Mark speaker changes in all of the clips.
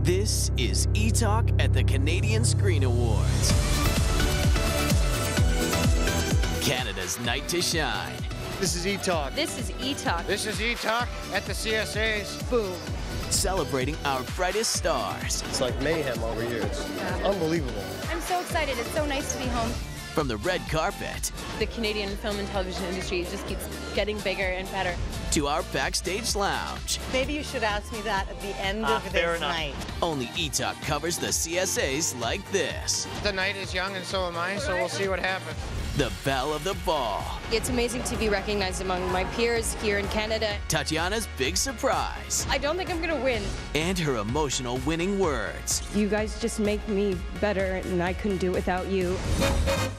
Speaker 1: This is Etalk at the Canadian Screen Awards. Canada's night to shine.
Speaker 2: This is Etalk.
Speaker 3: This is Etalk.
Speaker 4: This is Etalk at the CSAs.
Speaker 3: Boom.
Speaker 1: Celebrating our brightest stars.
Speaker 2: It's like mayhem over here. It's unbelievable.
Speaker 3: I'm so excited. It's so nice to be home.
Speaker 1: From the red carpet.
Speaker 3: The Canadian film and television industry just keeps getting bigger and better.
Speaker 1: To our backstage lounge.
Speaker 5: Maybe you should ask me that at the end of this night.
Speaker 1: Only Etalk covers the CSAs like this.
Speaker 4: The night is young and so am I, so we'll see what happens.
Speaker 1: The belle of the ball.
Speaker 3: It's amazing to be recognized among my peers here in Canada.
Speaker 1: Tatiana's big surprise.
Speaker 3: I don't think I'm gonna win.
Speaker 1: And her emotional winning words.
Speaker 6: You guys just make me better, and I couldn't do it without you.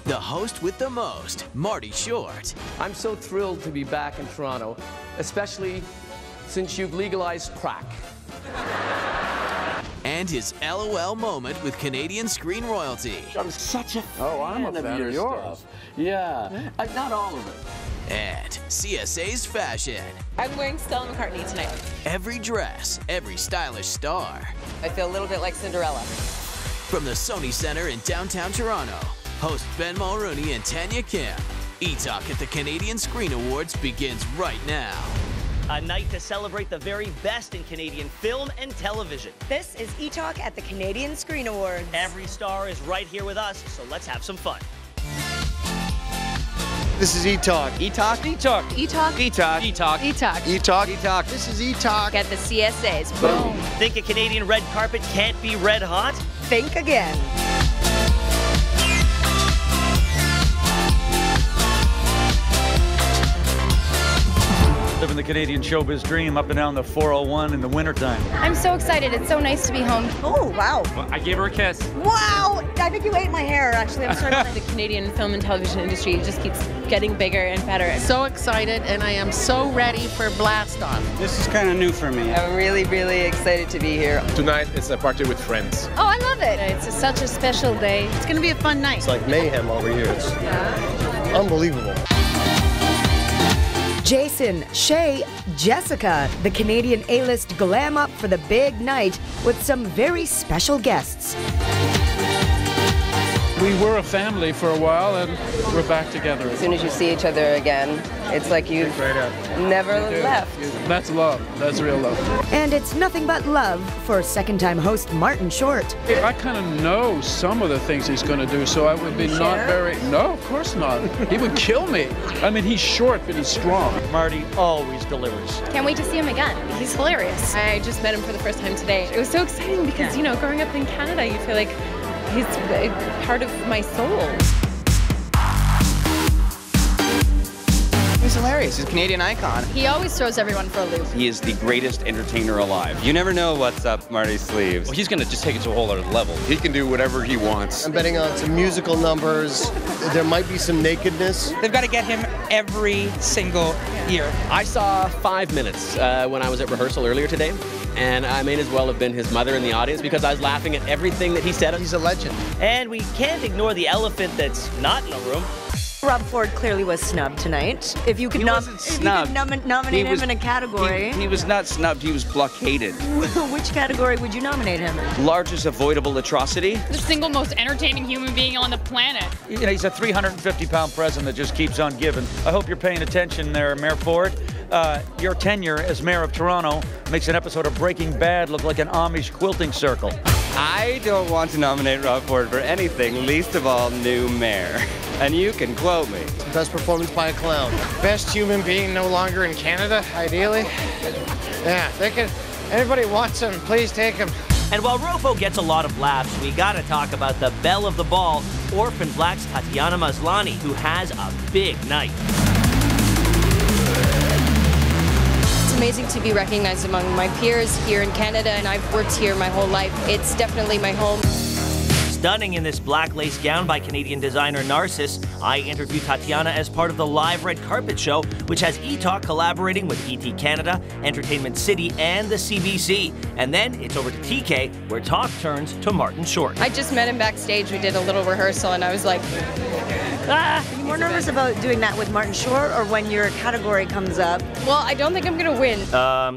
Speaker 1: The host with the most, Marty Short.
Speaker 7: I'm so thrilled to be back in Toronto, especially since you've legalized crack.
Speaker 1: And his LOL moment with Canadian screen royalty.
Speaker 7: I'm such a fan of your stuff. Yeah. Not all of it.
Speaker 1: And CSA's fashion.
Speaker 3: I'm wearing Stella McCartney tonight.
Speaker 1: Every dress, every stylish star.
Speaker 5: I feel a little bit like Cinderella.
Speaker 1: From the Sony Centre in downtown Toronto, host Ben Mulrooney and Tanya Kim. Etalk at the Canadian Screen Awards begins right now.
Speaker 8: A night to celebrate the very best in Canadian film and television.
Speaker 5: This is Etalk at the Canadian Screen Awards.
Speaker 8: Every star is right here with us, so let's have some fun.
Speaker 2: This is Etalk.
Speaker 7: Etalk? Etalk.
Speaker 3: Etalk.
Speaker 7: Etalk. Etalk.
Speaker 3: Etalk.
Speaker 2: Etalk.
Speaker 7: Etalk.
Speaker 2: This is Etalk.
Speaker 3: At the CSAs. Boom.
Speaker 8: Think a Canadian red carpet can't be red hot?
Speaker 5: Think again.
Speaker 9: Living the Canadian showbiz dream up and down the 401 in the wintertime.
Speaker 3: I'm so excited. It's so nice to be home.
Speaker 5: Oh, wow.
Speaker 9: I gave her a kiss.
Speaker 5: Wow. I think you ate my hair, actually. I'm sorry.
Speaker 3: The Canadian film and television industry just keeps getting bigger and better.
Speaker 10: So excited, and I am so ready for Blast Off.
Speaker 11: This is kind of new for me.
Speaker 5: I'm really, really excited to be here.
Speaker 4: Tonight it's a party with friends.
Speaker 3: Oh, I love it. It's such a special day.
Speaker 10: It's going to be a fun night.
Speaker 2: It's like mayhem over here. It's unbelievable.
Speaker 12: Jason, Shay, Jessica, the Canadian A-list glam up for the big night with some very special guests.
Speaker 11: We were a family for a while, and we're back together.
Speaker 5: As soon as you see each other again, it's like you've never left.
Speaker 11: That's love. That's real love.
Speaker 12: And it's nothing but love for second-time host Martin Short.
Speaker 11: I kind of know some of the things he's going to do, so I would be not very... No, of course not. He would kill me. I mean, he's short, but he's strong.
Speaker 8: Marty always delivers.
Speaker 3: Can't wait to see him again. He's hilarious. I just met him for the first time today. It was so exciting because, you know, growing up in Canada, you feel like he's a part of my soul.
Speaker 7: He's hilarious. He's a Canadian icon.
Speaker 3: He always throws everyone for a loop.
Speaker 7: He is the greatest entertainer alive. You never know what's up Marty's sleeves. Well, he's going to just take it to a whole other level.
Speaker 4: He can do whatever he wants.
Speaker 2: I'm betting on some musical numbers. There might be some nakedness.
Speaker 10: They've got to get him every single year.
Speaker 7: I saw 5 minutes when I was at rehearsal earlier today, and I may as well have been his mother in the audience because I was laughing at everything that he said.
Speaker 2: He's a legend.
Speaker 8: And we can't ignore the elephant that's not in the room.
Speaker 5: Rob Ford clearly was snubbed tonight. If you could, nominate him in a category.
Speaker 7: He was not snubbed, he was blockaded.
Speaker 5: Which category would you nominate him in?
Speaker 7: Largest avoidable atrocity.
Speaker 6: The single most entertaining human being on the planet.
Speaker 9: You know, he's a 350-pound president that just keeps on giving. I hope you're paying attention there, Mayor Ford. Your tenure as mayor of Toronto makes an episode of Breaking Bad look like an Amish quilting circle.
Speaker 7: I don't want to nominate Rob Ford for anything, least of all new mayor. And you can quote me.
Speaker 2: Best performance by a clown.
Speaker 4: Best human being no longer in Canada, ideally. Yeah, they could. Anybody wants him, please take him.
Speaker 8: And while Rofo gets a lot of laughs, we gotta talk about the belle of the ball, Orphan Black's Tatiana Maslany, who has a big night.
Speaker 3: It's amazing to be recognized among my peers here in Canada, and I've worked here my whole life. It's definitely my home.
Speaker 8: Stunning in this black lace gown by Canadian designer Narcissus, I interviewed Tatiana as part of the live red carpet show, which has Etalk collaborating with ET Canada, Entertainment City, and the CBC. And then it's over to TK, where talk turns to Martin Short.
Speaker 3: I just met him backstage. We did a little rehearsal, and I was like,
Speaker 5: Are you more nervous about doing that with Martin Short or when your category comes up?
Speaker 3: well, I don't think I'm gonna win.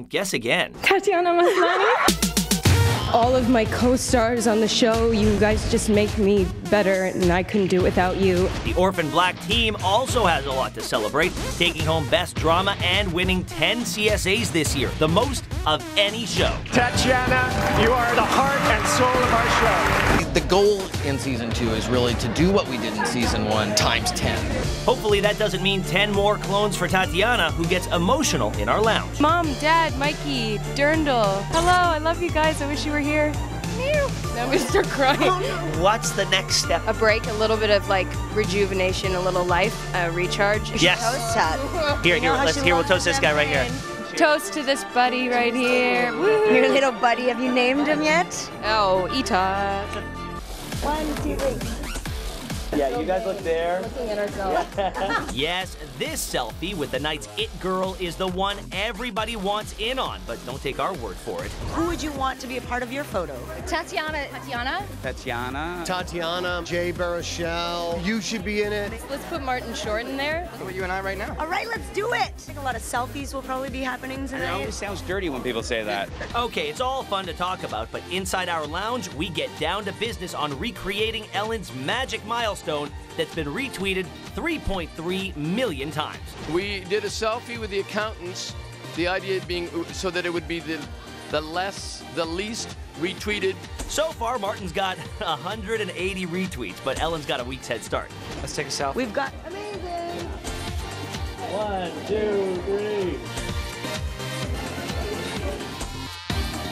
Speaker 8: Guess again.
Speaker 6: Tatiana Maslany. All of my co-stars on the show, you guys just make me better, and I couldn't do it without you.
Speaker 8: The Orphan Black team also has a lot to celebrate, taking home Best Drama and winning 10 CSAs this year, the most of any show.
Speaker 13: Tatiana, you are the heart and soul of our show.
Speaker 14: The goal in season 2 is really to do what we did in season 1 times 10.
Speaker 8: Hopefully that doesn't mean 10 more clones for Tatiana, who gets emotional in our lounge.
Speaker 3: Mom, Dad, Mikey, Durndal. Hello, I love you guys. I wish you were here. Now we start crying.
Speaker 8: What's the next step?
Speaker 3: A break, a little bit of like rejuvenation, a little life, a recharge.
Speaker 8: Yes.
Speaker 5: Toast that.
Speaker 8: Here, let's hear. We'll toast this guy right here.
Speaker 3: Toast to this buddy right here.
Speaker 5: Your little buddy, have you named him yet?
Speaker 3: Oh, Etalk.
Speaker 5: 1, 2, 3.
Speaker 8: Yeah, you guys look there.
Speaker 3: Looking at ourselves.
Speaker 8: Yes, this selfie with the night's it girl is the one everybody wants in on, but don't take our word for it.
Speaker 5: Who would you want to be a part of your photo?
Speaker 3: Tatiana.
Speaker 2: Tatiana, Jay Baruchel. You should be in it.
Speaker 3: Let's put Martin Short in there.
Speaker 13: Look at you and I right now.
Speaker 5: All right, let's do it. I think a lot of selfies will probably be happening
Speaker 15: It
Speaker 5: tonight.
Speaker 15: always sounds dirty when people say that.
Speaker 8: Okay, it's all fun to talk about, but inside our lounge, we get down to business on recreating Ellen's magic milestone that's been retweeted 3.3 million times.
Speaker 16: We did a selfie with the accountants, the idea being so that it would be the least retweeted.
Speaker 8: So far, Martin's got 180 retweets, but Ellen's got a week's head start.
Speaker 13: Let's take a selfie.
Speaker 5: We've got...
Speaker 17: Amazing! 1, 2, 3.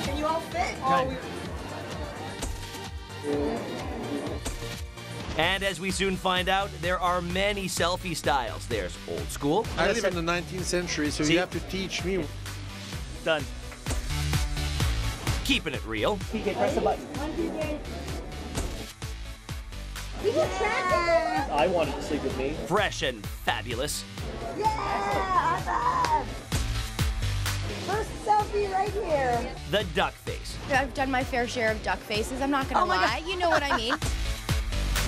Speaker 5: Can you all fit?
Speaker 8: And as we soon find out, there are many selfie styles. There's old school.
Speaker 18: I live in the 19th century, so you have to teach me.
Speaker 8: Done. Keeping it real.
Speaker 17: PK, press the button. I wanted to sleep with me.
Speaker 8: Fresh and fabulous.
Speaker 5: Yeah! Awesome! First selfie right here.
Speaker 8: The duck face.
Speaker 19: I've done my fair share of duck faces. I'm not gonna lie. You know what I mean.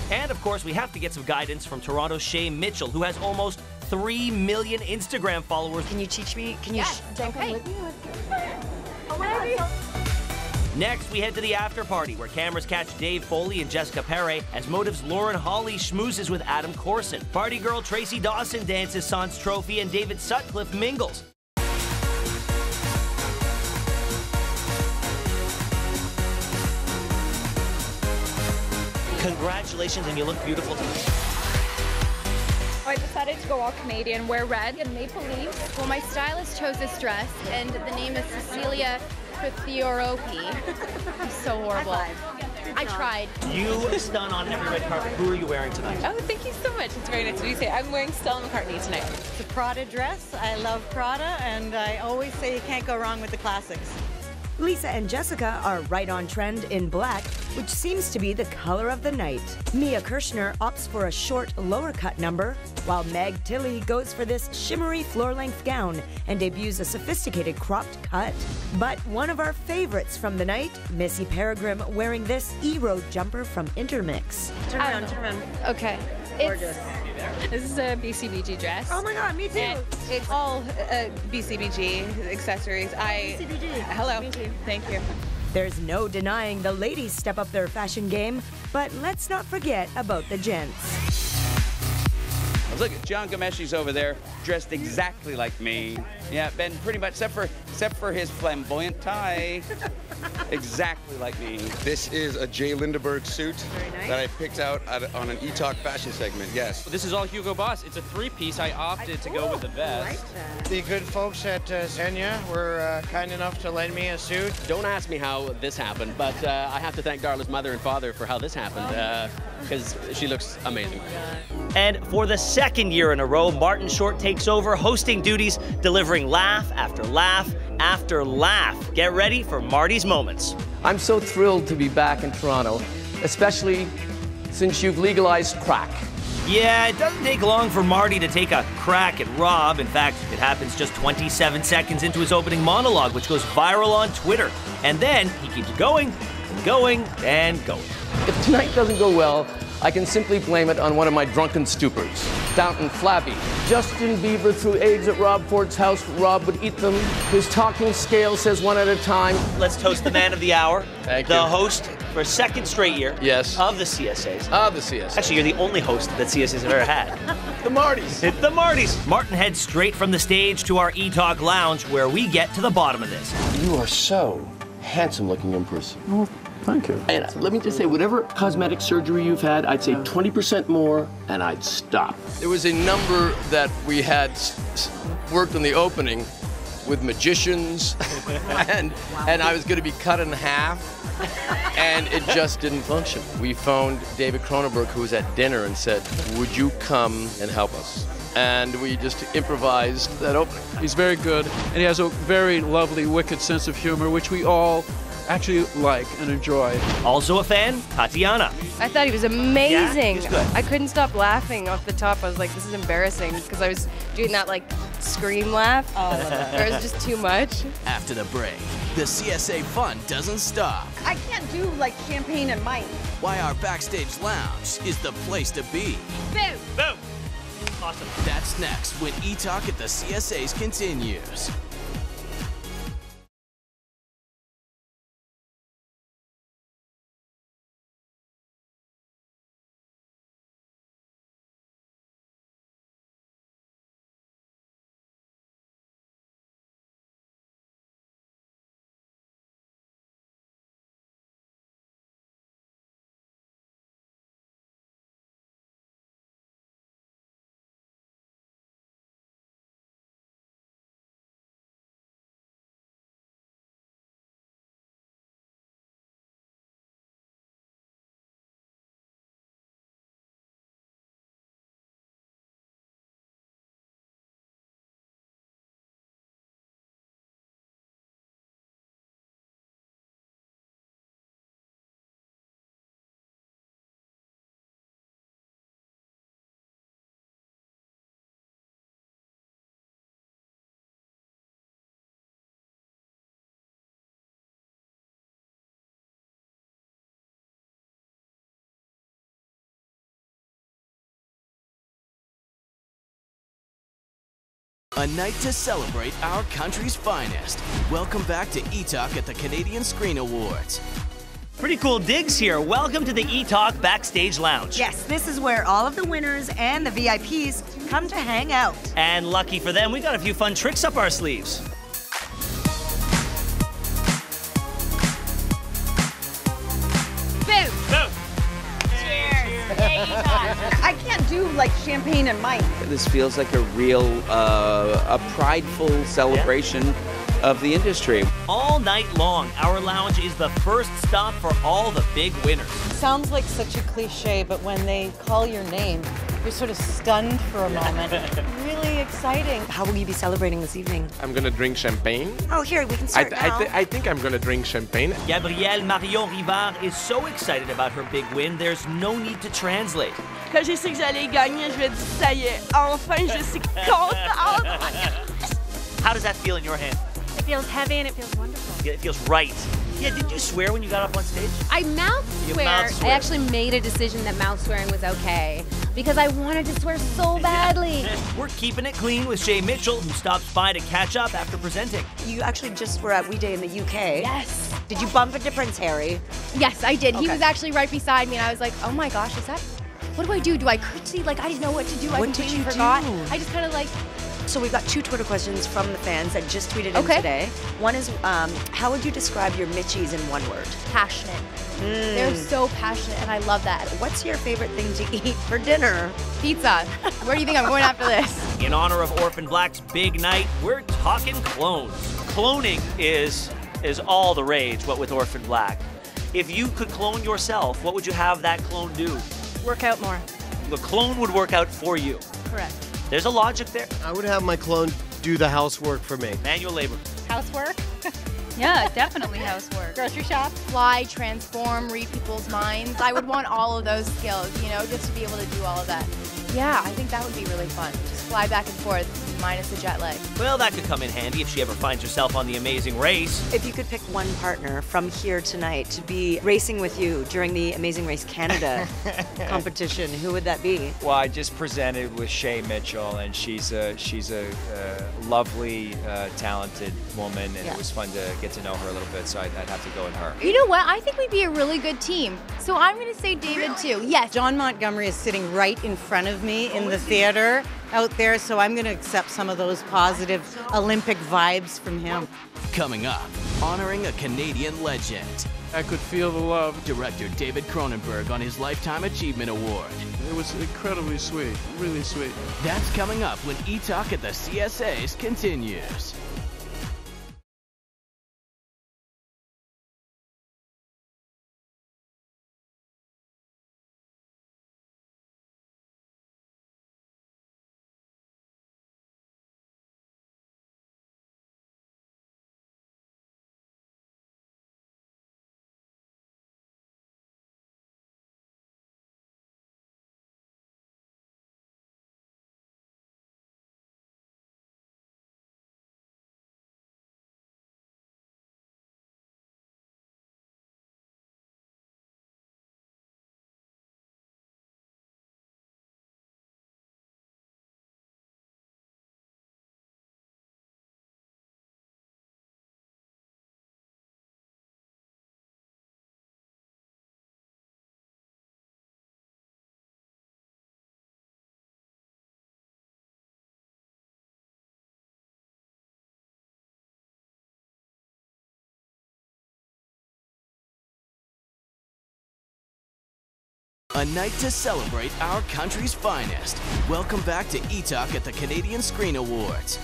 Speaker 8: And of course, we have to get some guidance from Toronto's Shay Mitchell, who has almost 3 million Instagram followers.
Speaker 5: Can you teach me? Can you jump in with me?
Speaker 19: Oh my God.
Speaker 8: Next, we head to the after party, where cameras catch Dave Foley and Jessica Perry as Motive's Lauren Hawley schmoozes with Adam Corson. Party girl Tracy Dawson dances Sans Trophy, and David Sutcliffe mingles. Congratulations, and you look beautiful tonight.
Speaker 19: I decided to go all Canadian, wear red and maple leaves. Well, my stylist chose this dress, and the name is Cecilia Pithioropi. I'm so horrible. I tried.
Speaker 8: You stun on every red carpet. Who are you wearing tonight?
Speaker 3: Oh, thank you so much. It's very nice to meet you. I'm wearing Stella McCartney tonight.
Speaker 20: It's a Prada dress. I love Prada, and I always say you can't go wrong with the classics.
Speaker 12: Lisa and Jessica are right on trend in black, which seems to be the color of the night. Mia Kirshner opts for a short, lower cut number, while Meg Tilly goes for this shimmery floor-length gown and debuts a sophisticated cropped cut. But one of our favorites from the night, Missy Peregrine wearing this E-Road jumper from Intermix.
Speaker 5: Turn around, turn around.
Speaker 3: Okay.
Speaker 5: Gorgeous.
Speaker 3: This is a BCBG dress.
Speaker 5: Oh my God, me too.
Speaker 3: And it's all BCBG accessories.
Speaker 5: BCBG.
Speaker 3: Hello.
Speaker 5: Me too.
Speaker 3: Thank you.
Speaker 12: There's no denying the ladies step up their fashion game, but let's not forget about the gents.
Speaker 15: Look at John Gomeshi's over there, dressed exactly like me. Yeah, Ben, pretty much, except for his flamboyant tie. Exactly like me.
Speaker 21: This is a Jay Lindeberg suit that I picked out on an Etalk fashion segment, yes.
Speaker 22: This is all Hugo Boss. It's a three-piece. I opted to go with the vest.
Speaker 4: The good folks at Xenia were kind enough to lend me a suit.
Speaker 7: Don't ask me how this happened, but I have to thank Darla's mother and father for how this happened, because she looks amazing.
Speaker 8: And for the second year in a row, Martin Short takes over hosting duties, delivering laugh after laugh after laugh. Get ready for Marty's moments.
Speaker 23: I'm so thrilled to be back in Toronto, especially since you've legalized crack.
Speaker 8: Yeah, it doesn't take long for Marty to take a crack at Rob. In fact, it happens just 27 seconds into his opening monologue, which goes viral on Twitter. And then he keeps going and going and going.
Speaker 23: If tonight doesn't go well, I can simply blame it on one of my drunken stupors. Downton Flabby. Justin Bieber threw eggs at Rob Ford's house. Rob would eat them. His talking scale says one at a time.
Speaker 8: Let's toast the man of the hour.
Speaker 23: Thank
Speaker 8: the
Speaker 23: you.
Speaker 8: host for a second straight year.
Speaker 23: Yes.
Speaker 8: Of the CSAs.
Speaker 23: Of the CSAs.
Speaker 8: Actually, you're the only host that CSAs have ever had.
Speaker 23: The Martys.
Speaker 8: Hit the Martys. Martin heads straight from the stage to our Etalk lounge where we get to the bottom of this.
Speaker 23: You are so handsome looking in person.
Speaker 18: Oh, thank you.
Speaker 23: And let me just say, whatever cosmetic surgery you've had, I'd say 20% more, and I'd stop. There was a number that we had worked on the opening with magicians, and I was going to be cut in half, and it just didn't function. We phoned David Cronenberg, who was at dinner, and said, would you come and help us? And we just improvised that opening.
Speaker 18: He's very good, and he has a very lovely, wicked sense of humor, which we all actually like and enjoy.
Speaker 8: Also a fan, Tatiana.
Speaker 6: I thought he was amazing.
Speaker 8: Yeah, he was good.
Speaker 6: I couldn't stop laughing off the top. I was like, this is embarrassing, because I was doing that like scream laugh. Oh, I love that. Where it was just too much.
Speaker 1: After the break, the CSA fun doesn't stop.
Speaker 10: I can't do like champagne and mine.
Speaker 1: Why our Backstage lounge is the place to be.
Speaker 10: Boom!
Speaker 8: Boom! Awesome.
Speaker 1: That's next when Etalk at the CSAs continues. A night to celebrate our country's finest. Welcome back to Etalk at the Canadian Screen Awards.
Speaker 8: Pretty cool digs here. Welcome to the Etalk Backstage Lounge.
Speaker 12: Yes, this is where all of the winners and the VIPs come to hang out.
Speaker 8: And lucky for them, we got a few fun tricks up our sleeves.
Speaker 10: Boom!
Speaker 8: Boom!
Speaker 10: I can't do like champagne and mine.
Speaker 15: This feels like a real, a prideful celebration of the industry.
Speaker 8: All night long, our lounge is the first stop for all the big winners.
Speaker 20: Sounds like such a cliche, but when they call your name, you're sort of stunned for a moment. Really exciting.
Speaker 12: How will you be celebrating this evening?
Speaker 11: I'm gonna drink champagne.
Speaker 12: Oh, here, we can start now.
Speaker 11: I think I'm gonna drink champagne.
Speaker 8: Gabrielle Marion Rivard is so excited about her big win, there's no need to translate.
Speaker 6: Quand j'ai su que j'allais gagner, je me dis, ça y est, enfin, je suis contente.
Speaker 8: How does that feel in your hand?
Speaker 3: It feels heavy and it feels wonderful.
Speaker 8: Yeah, it feels right. Yeah, did you swear when you got up on stage?
Speaker 3: I mouth swear. I actually made a decision that mouth swearing was okay because I wanted to swear so badly.
Speaker 8: We're keeping it clean with Shay Mitchell, who stops by to catch up after presenting.
Speaker 12: You actually just were at We Day in the UK.
Speaker 3: Yes.
Speaker 12: Did you bump into Prince Harry?
Speaker 3: Yes, I did.
Speaker 12: Okay.
Speaker 3: He was actually right beside me, and I was like, oh my gosh, is that... What do I do? Do I curtsy? Like, I didn't know what to do. I completely forgot. I just kind of like...
Speaker 12: So we've got 2 Twitter questions from the fans that just tweeted in today. One is, how would you describe your Mitchies in one word?
Speaker 3: Passionate. They're so passionate, and I love that.
Speaker 12: What's your favorite thing to eat for dinner?
Speaker 3: Pizza. Where do you think I'm going after this?
Speaker 8: In honor of Orphan Black's big night, we're talking clones. Cloning is all the rage, what with Orphan Black. If you could clone yourself, what would you have that clone do?
Speaker 3: Work out more.
Speaker 8: The clone would work out for you.
Speaker 3: Correct.
Speaker 8: There's a logic there.
Speaker 2: I would have my clone do the housework for me.
Speaker 8: Manual labor.
Speaker 3: Housework? Yeah, definitely housework. Grocery shop? Fly, transform, read people's minds. I would want all of those skills, you know, just to be able to do all of that. Yeah, I think that would be really fun. Just
Speaker 6: fly back and forth, minus the jet lag.
Speaker 8: Well, that could come in handy if she ever finds herself on The Amazing Race.
Speaker 5: If you could pick one partner from here tonight to be racing with you during the Amazing Race Canada competition, who would that be?
Speaker 9: Well, I just presented with Shay Mitchell, and she's a lovely, talented woman, and it was fun to get to know her a little bit, so I'd have to go with her.
Speaker 19: You know what? I think we'd be a really good team. So I'm going to say David too. Yes.
Speaker 20: John Montgomery is sitting right in front of me in the theater out there, so I'm going to accept some of those positive Olympic vibes from him.
Speaker 1: Coming up, honoring a Canadian legend.
Speaker 18: I could feel the love.
Speaker 1: Director David Cronenberg on his Lifetime Achievement Award.
Speaker 18: It was incredibly sweet, really sweet.
Speaker 1: That's coming up when Etalk at the CSAs continues. A night to celebrate our country's finest. Welcome back to Etalk at the Canadian Screen Awards.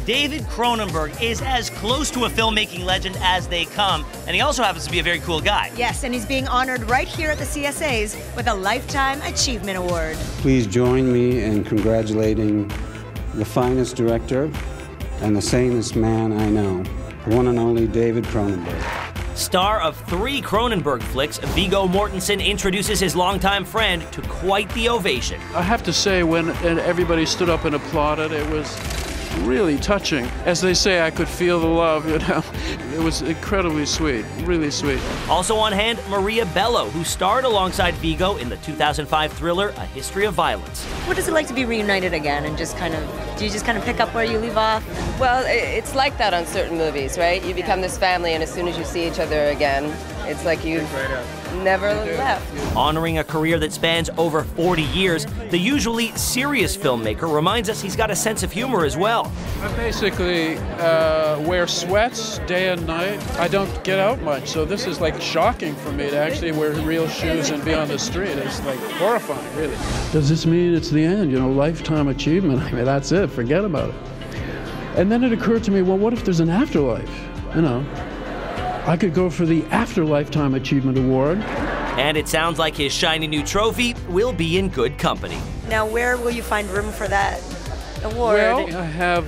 Speaker 8: David Cronenberg is as close to a filmmaking legend as they come, and he also happens to be a very cool guy.
Speaker 12: Yes, and he's being honored right here at the CSAs with a Lifetime Achievement Award.
Speaker 14: Please join me in congratulating the finest director and the sanest man I know, the one and only David Cronenberg.
Speaker 8: Star of 3 Cronenberg flicks, Viggo Mortensen introduces his longtime friend to quite the ovation.
Speaker 18: I have to say, when everybody stood up and applauded, it was really touching. As they say, I could feel the love, you know. It was incredibly sweet, really sweet.
Speaker 8: Also on hand, Maria Bello, who starred alongside Viggo in the 2005 thriller A History of Violence.
Speaker 5: What is it like to be reunited again and just kind of, do you just kind of pick up where you leave off?
Speaker 6: Well, it's like that on certain movies, right? You become this family, and as soon as you see each other again, it's like you've never left.
Speaker 8: Honoring a career that spans over 40 years, the usually serious filmmaker reminds us he's got a sense of humor as well.
Speaker 18: I basically wear sweats day and night. I don't get out much, so this is like shocking for me to actually wear real shoes and be on the street. It's like horrifying, really. Does this mean it's the end, you know, lifetime achievement? I mean, that's it, forget about it. And then it occurred to me, well, what if there's an afterlife, you know? I could go for the After Lifetime Achievement Award.
Speaker 8: And it sounds like his shiny new trophy will be in good company.
Speaker 5: Now, where will you find room for that award?
Speaker 18: Well, I have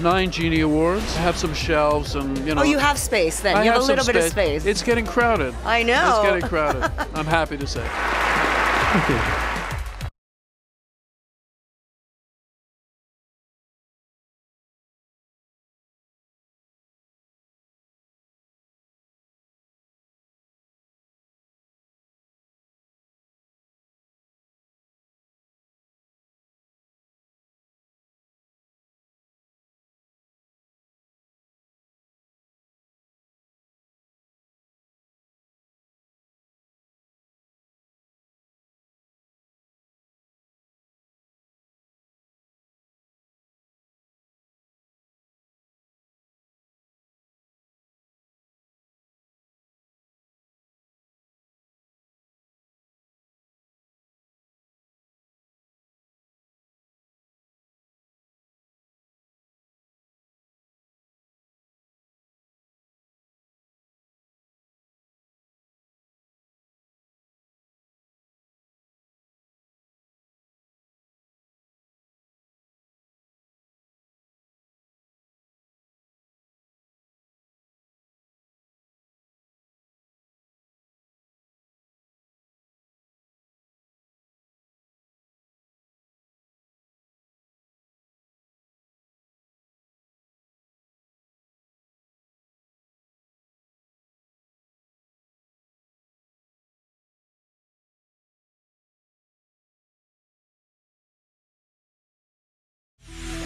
Speaker 18: 9 Genie Awards. I have some shelves and, you know.
Speaker 5: Oh, you have space then. You have a little bit of space.
Speaker 18: It's getting crowded.
Speaker 5: I know.
Speaker 18: It's getting crowded. I'm happy to say. Okay.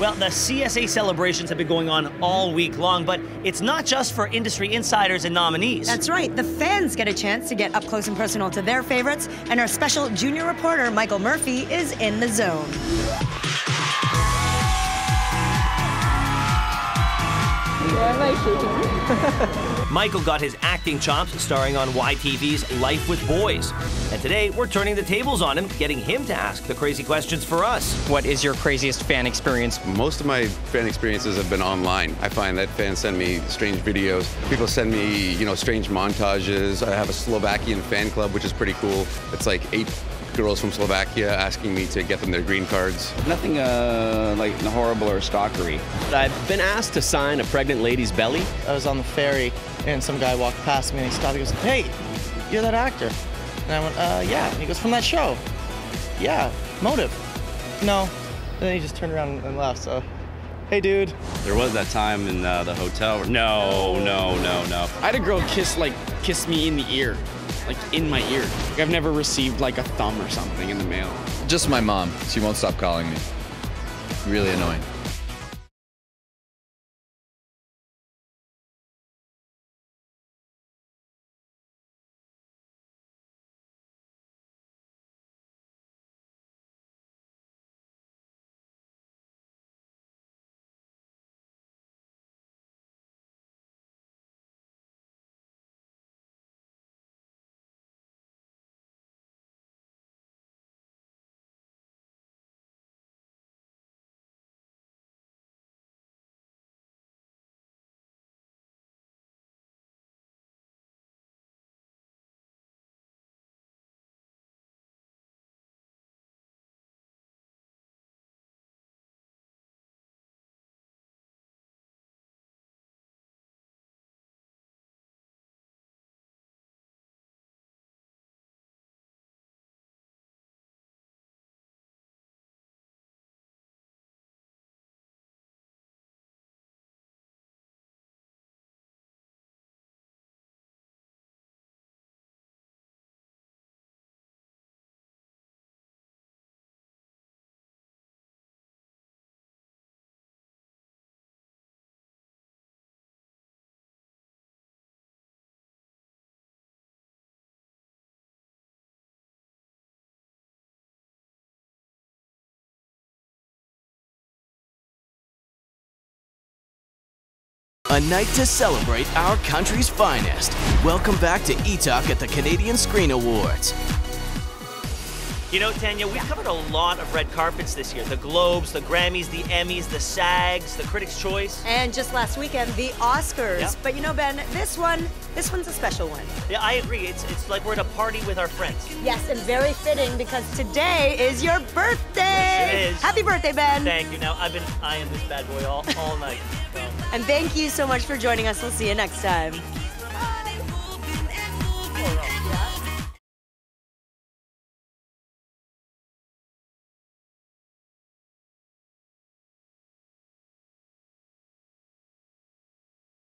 Speaker 8: Well, the CSA celebrations have been going on all week long, but it's not just for industry insiders and nominees.
Speaker 12: That's right. The fans get a chance to get up close and personal to their favorites, and our special junior reporter, Michael Murphy, is in the zone.
Speaker 8: Michael got his acting chops starring on YTV's Life with Boys. And today, we're turning the tables on him, getting him to ask the crazy questions for us.
Speaker 22: What is your craziest fan experience?
Speaker 21: Most of my fan experiences have been online. I find that fans send me strange videos. People send me, strange montages. I have a Slovakian fan club, which is pretty cool. It's like 8 girls from Slovakia asking me to get them their green cards.
Speaker 15: Nothing like horrible or stalkery.
Speaker 7: I've been asked to sign a pregnant lady's belly.
Speaker 13: I was on the ferry and some guy walked past me and he stopped. He goes, "Hey, you're that actor." And I went, "Yeah." And he goes, "From that show?" "Yeah, Motive." "No." And then he just turned around and left, so. Hey, dude.
Speaker 22: There was that time in the hotel. No.
Speaker 16: I had a girl kiss me in the ear. Like in my ear. I've never received like a thumb or something in the mail.
Speaker 17: Just my mom. She won't stop calling me. Really annoying.
Speaker 1: A night to celebrate our country's finest. Welcome back to Etalk at the Canadian Screen Awards.
Speaker 8: You know, Tanya, we've covered a lot of red carpets this year. The Globes, the Grammys, the Emmys, the SAGs, the Critics' Choice.
Speaker 12: And just last weekend, the Oscars. Yep. But you know, Ben, this one's a special one.
Speaker 8: Yeah, I agree. It's like we're at a party with our friends.
Speaker 12: Yes, and very fitting because today is your birthday.
Speaker 8: Yes, it is.
Speaker 12: Happy birthday, Ben.
Speaker 8: Thank you. Now, I am this bad boy all night. So.
Speaker 12: And thank you so much for joining us. We'll see you next time.
Speaker 8: Bye.